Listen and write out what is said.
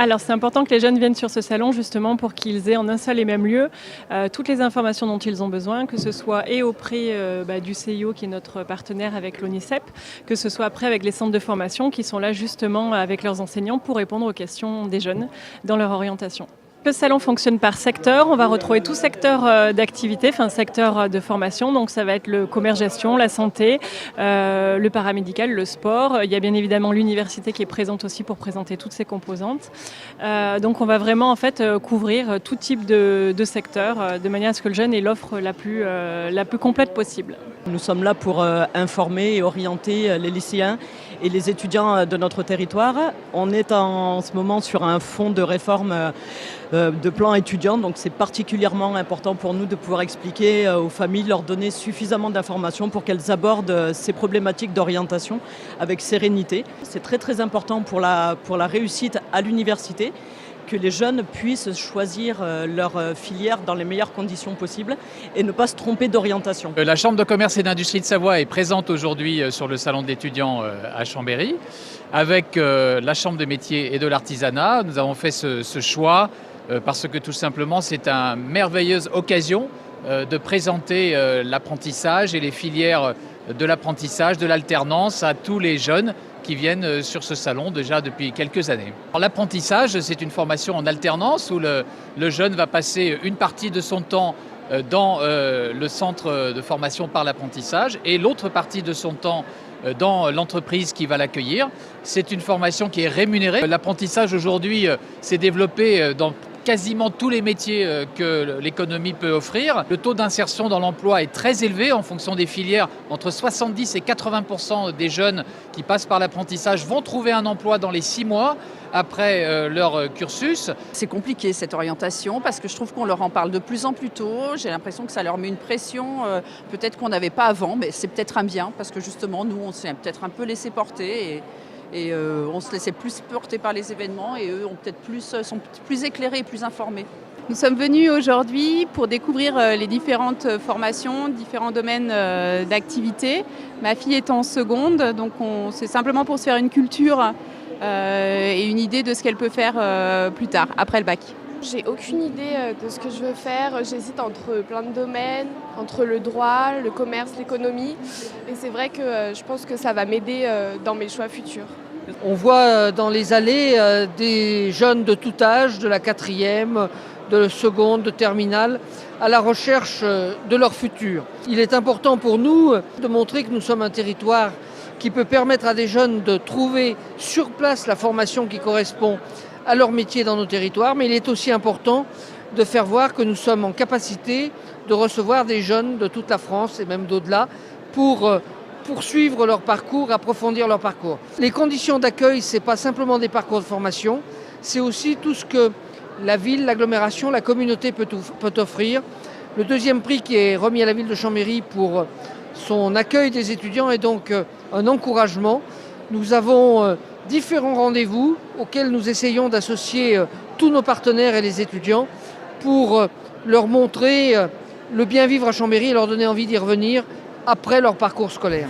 Alors c'est important que les jeunes viennent sur ce salon justement pour qu'ils aient en un seul et même lieu toutes les informations dont ils ont besoin, que ce soit et auprès du CIO qui est notre partenaire avec l'ONICEP, que ce soit après avec les centres de formation qui sont là justement avec leurs enseignants pour répondre aux questions des jeunes dans leur orientation. Le salon fonctionne par secteur. On va retrouver tout secteur d'activité, secteur de formation. Donc ça va être le commerce-gestion, la santé, le paramédical, le sport. Il y a bien évidemment l'université qui est présente aussi pour présenter toutes ses composantes. Donc on va vraiment couvrir tout type de secteur de manière à ce que le jeune ait l'offre la plus complète possible. Nous sommes là pour informer et orienter les lycéens et les étudiants de notre territoire. On est en ce moment sur un fonds de réforme de plan étudiant, donc c'est particulièrement important pour nous de pouvoir expliquer aux familles, leur donner suffisamment d'informations pour qu'elles abordent ces problématiques d'orientation avec sérénité. C'est très très important pour la réussite à l'université, que les jeunes puissent choisir leur filière dans les meilleures conditions possibles et ne pas se tromper d'orientation. La Chambre de commerce et d'industrie de Savoie est présente aujourd'hui sur le salon de l'étudiant à Chambéry. Avec la Chambre des métiers et de l'artisanat, nous avons fait ce choix parce que tout simplement c'est une merveilleuse occasion de présenter l'apprentissage et les filières de l'apprentissage, de l'alternance à tous les jeunes qui viennent sur ce salon déjà depuis quelques années. L'apprentissage, c'est une formation en alternance où le jeune va passer une partie de son temps dans le centre de formation par l'apprentissage et l'autre partie de son temps dans l'entreprise qui va l'accueillir. C'est une formation qui est rémunérée. L'apprentissage aujourd'hui s'est développé dans quasiment tous les métiers que l'économie peut offrir. Le taux d'insertion dans l'emploi est très élevé en fonction des filières. Entre 70 et 80% des jeunes qui passent par l'apprentissage vont trouver un emploi dans les 6 mois après leur cursus. C'est compliqué cette orientation parce que je trouve qu'on leur en parle de plus en plus tôt. J'ai l'impression que ça leur met une pression peut-être qu'on n'avait pas avant, mais c'est peut-être un bien parce que justement nous on s'est peut-être un peu laissé porter et on se laissait plus porter par les événements et eux sont plus éclairés et plus informés. Nous sommes venus aujourd'hui pour découvrir les différentes formations, différents domaines d'activité. Ma fille est en seconde, donc c'est simplement pour se faire une culture et une idée de ce qu'elle peut faire plus tard, après le bac. J'ai aucune idée de ce que je veux faire. J'hésite entre plein de domaines, entre le droit, le commerce, l'économie. Et c'est vrai que je pense que ça va m'aider dans mes choix futurs. On voit dans les allées des jeunes de tout âge, de la 4e, de seconde, de terminale, à la recherche de leur futur. Il est important pour nous de montrer que nous sommes un territoire qui peut permettre à des jeunes de trouver sur place la formation qui correspond à leur métier dans nos territoires, mais il est aussi important de faire voir que nous sommes en capacité de recevoir des jeunes de toute la France et même d'au-delà pour poursuivre leur parcours, approfondir leur parcours. Les conditions d'accueil, ce n'est pas simplement des parcours de formation, c'est aussi tout ce que la ville, l'agglomération, la communauté peut offrir. Le 2e prix qui est remis à la ville de Chambéry pour son accueil des étudiants est donc un encouragement. Nous avons différents rendez-vous auxquels nous essayons d'associer tous nos partenaires et les étudiants pour leur montrer le bien vivre à Chambéry et leur donner envie d'y revenir après leur parcours scolaire.